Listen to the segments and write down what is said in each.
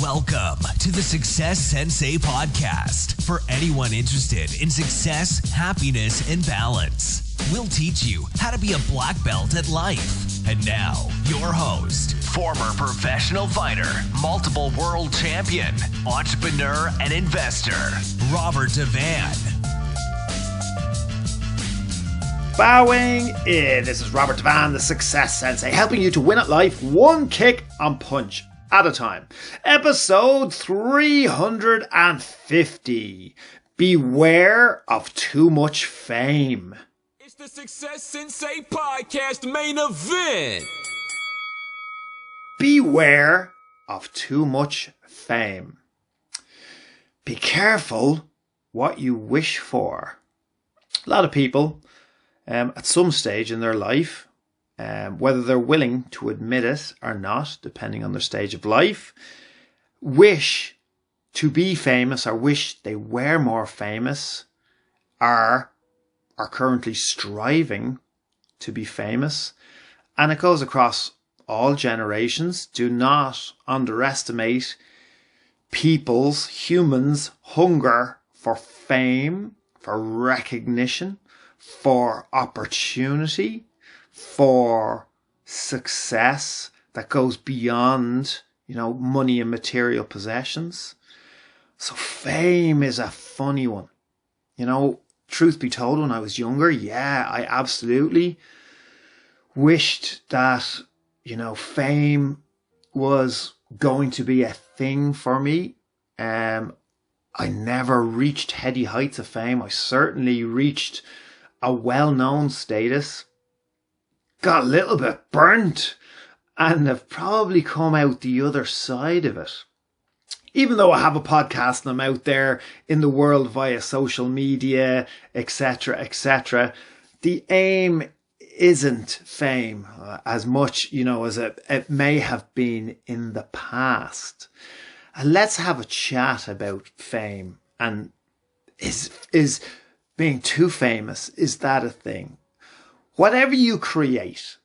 Welcome to the Success Sensei podcast for anyone interested in success, happiness, and balance. We'll teach you how to be a black belt at life. And now, your host, former professional fighter, multiple world champion, entrepreneur, and investor, Robert Devane. Bowing in. This is Robert Devane, the Success Sensei, helping you to win at life one kick and punch at a time. Episode 350. Beware of too much fame. It's the Success Sensei podcast main event. Beware of too much fame. Be careful what you wish for. A lot of people, at some stage in their life, whether they're willing to admit it or not, depending on their stage of life, wish to be famous or wish they were more famous, or are currently striving to be famous. And it goes across all generations. Do not underestimate humans' hunger for fame, for recognition, for opportunity, for success that goes beyond, money and material possessions. So fame is a funny one. Truth be told, when I was younger, I absolutely wished that, fame was going to be a thing for me. I never reached heady heights of fame. I certainly reached a well-known status, got a little bit burnt, and have probably come out the other side of it. Even though I have a podcast and I'm out there in the world via social media, etc., the aim isn't fame as much, as it may have been in the past. And let's have a chat about fame. And is being too famous, is that a thing? Whatever you create,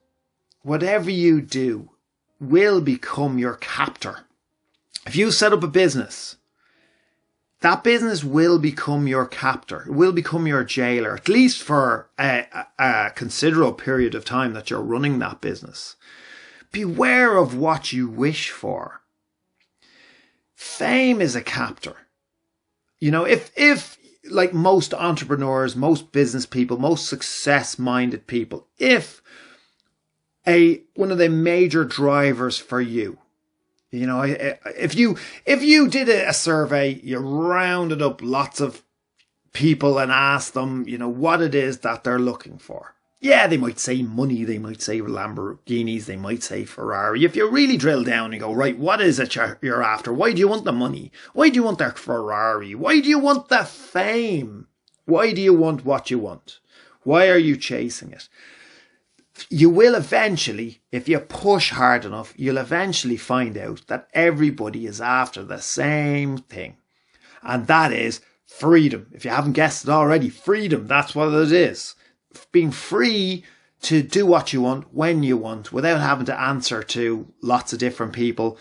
whatever you do, will become your captor. If you set up a business, that business will become your captor. It will become your jailer, at least for a considerable period of time that you're running that business. Beware of what you wish for. Fame is a captor. If like most entrepreneurs, most business people, most success-minded people, if one of the major drivers for you, if you did a survey, you rounded up lots of people and asked them, what it is that they're looking for. Yeah, they might say money, they might say Lamborghinis, they might say Ferrari. If you really drill down and go, right, what is it you're after? Why do you want the money? Why do you want the Ferrari? Why do you want the fame? Why do you want what you want? Why are you chasing it? You will eventually, if you push hard enough, you'll eventually find out that everybody is after the same thing. And that is freedom. If you haven't guessed it already, freedom, that's what it is. Being free to do what you want when you want without having to answer to lots of different people.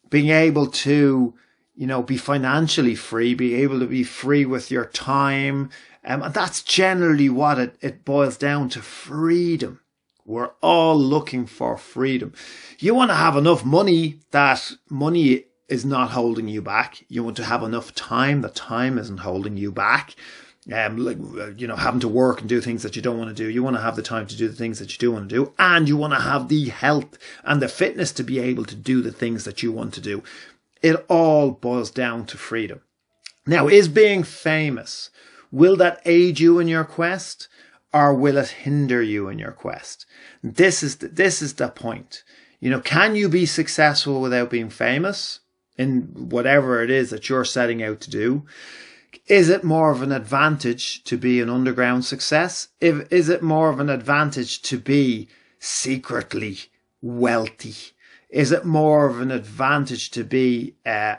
Being able to, be financially free, be able to be free with your time. And that's generally what it boils down to, freedom. We're all looking for freedom. You want to have enough money that money is not holding you back. You want to have enough time that time isn't holding you back. Having to work and do things that you don't want to do. You want to have the time to do the things that you do want to do. And you want to have the health and the fitness to be able to do the things that you want to do. It all boils down to freedom. Now, is being famous, will that aid you in your quest? Or will it hinder you in your quest? This is the point. Can you be successful without being famous in whatever it is that you're setting out to do? Is it more of an advantage to be an underground success? Is it more of an advantage to be secretly wealthy? Is it more of an advantage to be a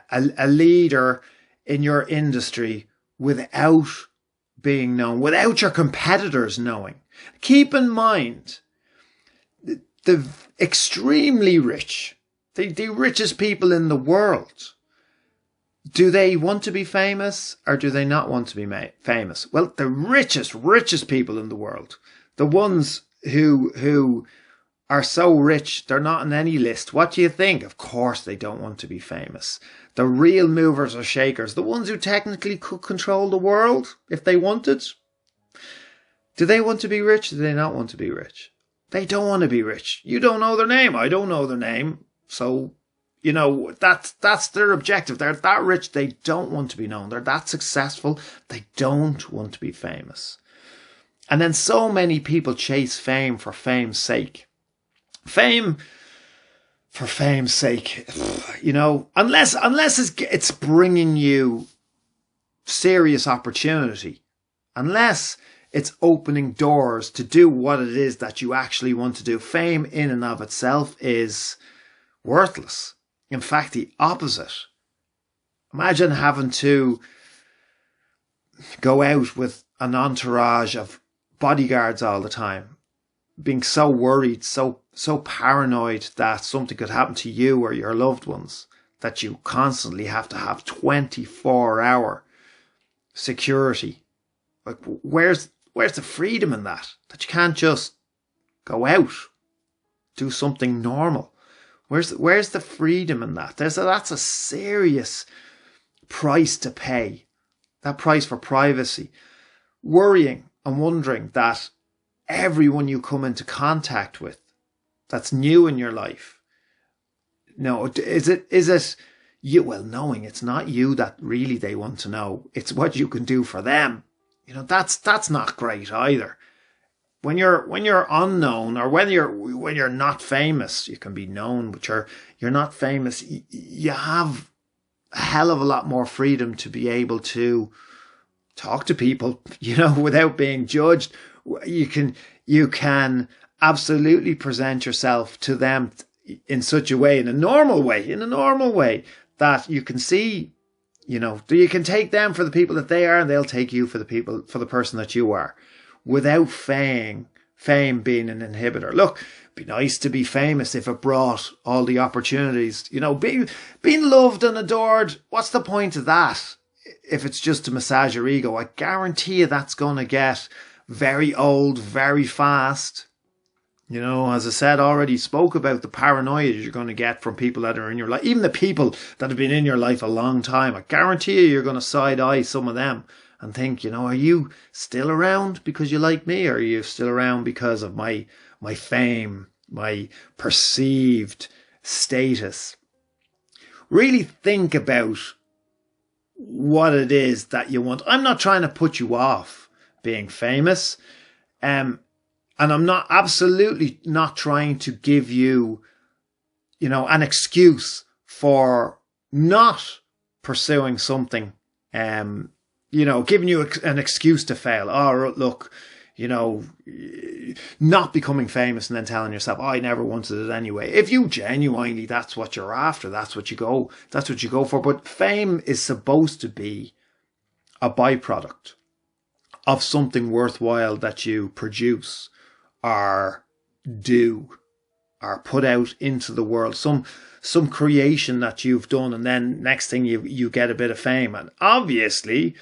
leader in your industry without being known, without your competitors knowing? Keep in mind, the extremely rich, the richest people in the world, Do they want to be famous or do they not want to be famous? Well, the richest people in the world, the ones who are so rich they're not on any list. What do you think? Of course they don't want to be famous. The real movers or shakers, the ones who technically could control the world if they wanted. Do they want to be rich? Do they not want to be rich? They don't want to be rich. You don't know their name. I don't know their name. So, that's their objective. They're that rich. They don't want to be known. They're that successful. They don't want to be famous. And then so many people chase fame for fame's sake. Fame for fame's sake, unless it's bringing you serious opportunity, unless it's opening doors to do what it is that you actually want to do. Fame in and of itself is worthless. In fact, the opposite. Imagine having to go out with an entourage of bodyguards all the time, being so worried, so paranoid that something could happen to you or your loved ones, that you constantly have to have 24-hour security. Like, where's the freedom in that? That you can't just go out, do something normal. Where's the freedom in that? That's a serious price to pay. That price for privacy. Worrying and wondering that everyone you come into contact with that's new in your life, is it you? Well, knowing it's not you that really they want to know. It's what you can do for them. That's not great either. When you're unknown, or when you're not famous, you can be known, but you're not famous. You have a hell of a lot more freedom to be able to talk to people, without being judged. You can absolutely present yourself to them in such a way, in a normal way, that you can see, you can take them for the people that they are, and they'll take you for the person that you are, without fame being an inhibitor. Look, it'd be nice to be famous if it brought all the opportunities. Being loved and adored, what's the point of that if it's just to massage your ego? I guarantee you that's going to get very old very fast. As I said already, spoke about the paranoia you're going to get from people that are in your life, even the people that have been in your life a long time. I guarantee you're going to side eye some of them and think, are you still around because you like me, or are you still around because of my fame, my perceived status? Really think about what it is that you want. I'm not trying to put you off being famous. And I'm absolutely not trying to give you, an excuse for not pursuing something, giving you an excuse to fail. Oh, look, not becoming famous and then telling yourself, I never wanted it anyway. If you genuinely, that's what you're after, that's what you go for. But fame is supposed to be a byproduct of something worthwhile that you produce or do or put out into the world, some creation that you've done, and then next thing you get a bit of fame. And obviously,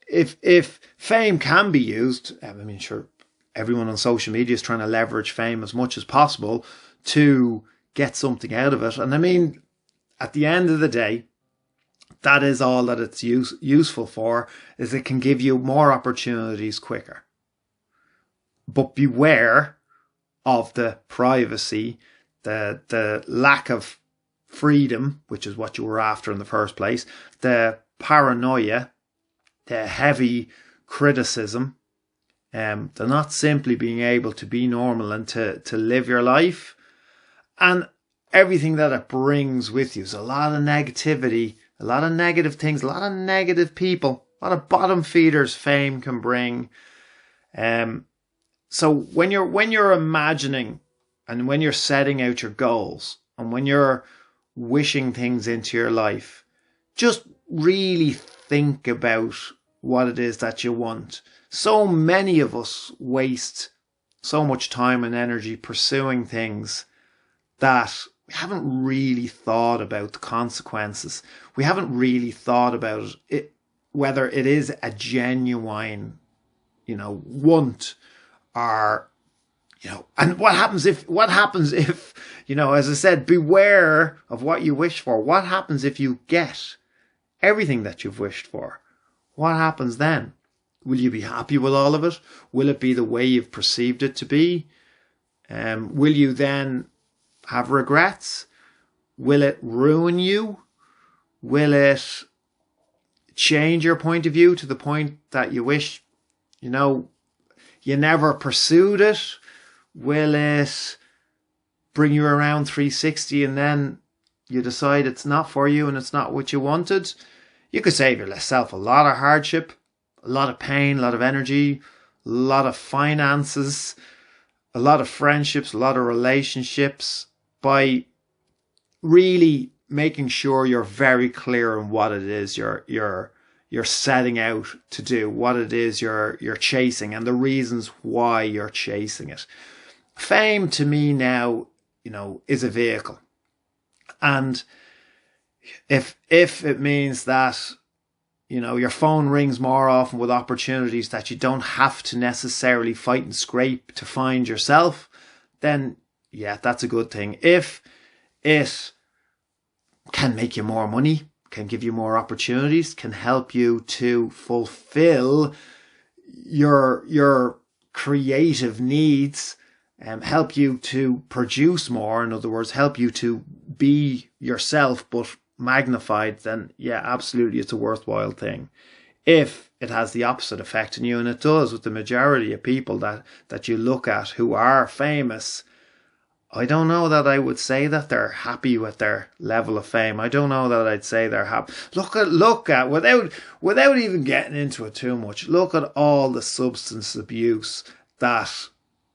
if fame can be used, sure, everyone on social media is trying to leverage fame as much as possible to get something out of it. And at the end of the day, that is all that it's useful for, is it can give you more opportunities quicker. But beware of the privacy, the lack of freedom, which is what you were after in the first place, the paranoia, the heavy criticism, the not simply being able to be normal and to live your life, and everything that it brings with you. So a lot of negativity, a lot of negative things, a lot of negative people, a lot of bottom feeders fame can bring. So when you're imagining and when you're setting out your goals and when you're wishing things into your life, just really think about what it is that you want. So many of us waste so much time and energy pursuing things that we haven't really thought about the consequences. We haven't really thought about it, whether it is a genuine, want, or, and what happens if, as I said, beware of what you wish for. What happens if you get everything that you've wished for? What happens then? Will you be happy with all of it? Will it be the way you've perceived it to be? Will you then have regrets? Will it ruin you? Will it change your point of view to the point that you wish, you never pursued it? Will it bring you around 360 and then you decide it's not for you and it's not what you wanted? You could save yourself a lot of hardship, a lot of pain, a lot of energy, a lot of finances, a lot of friendships, a lot of relationships, by really making sure you're very clear on what it is you're setting out to do, what it is you're chasing, and the reasons why you're chasing it. Fame to me now, is a vehicle. And if it means that, your phone rings more often with opportunities that you don't have to necessarily fight and scrape to find yourself, then yeah, that's a good thing. If it can make you more money, can give you more opportunities, can help you to fulfill your creative needs, help you to produce more, in other words, help you to be yourself but magnified, then yeah, absolutely, it's a worthwhile thing. If it has the opposite effect on you, and it does with the majority of people that you look at who are famous, I don't know that I would say that they're happy with their level of fame. I don't know that I'd say they're happy. Look at without even getting into it too much, look at all the substance abuse that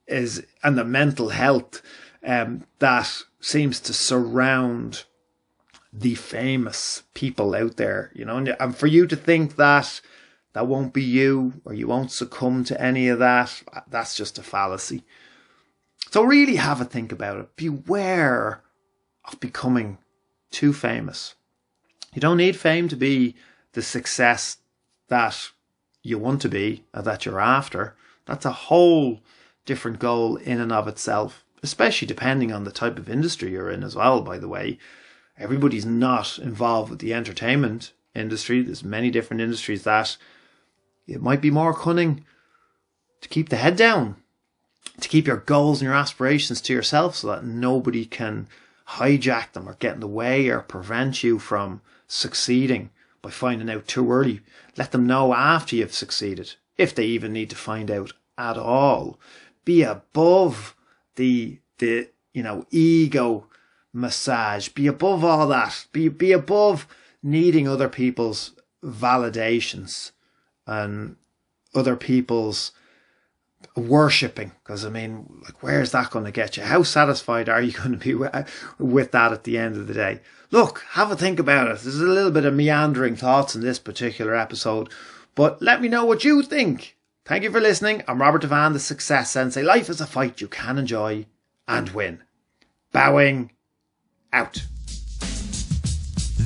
is, and the mental health that seems to surround the famous people out there, and for you to think that won't be you, or you won't succumb to any of that, that's just a fallacy. So really have a think about it. Beware of becoming too famous. You don't need fame to be the success that you want to be, or that you're after. That's a whole different goal in and of itself, especially depending on the type of industry you're in as well, by the way. Everybody's not involved with the entertainment industry. There's many different industries that it might be more cunning to keep the head down, to keep your goals and your aspirations to yourself so that nobody can hijack them or get in the way or prevent you from succeeding by finding out too early. Let them know after you've succeeded, if they even need to find out at all. Be above the ego massage. Be above all that. Be above needing other people's validations and other people's worshipping, because where's that going to get you? How satisfied are you going to be with that at the end of the day? Look, have a think about it. There's a little bit of meandering thoughts in this particular episode, but let me know what you think. Thank you for listening. I'm Robert Devane, the Success Sensei. Life is a fight you can enjoy and win. Bowing out.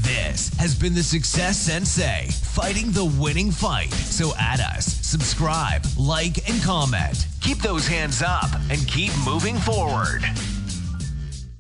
This has been the Success Sensei, fighting the winning fight. So add us, subscribe, like, and comment. Keep those hands up and keep moving forward.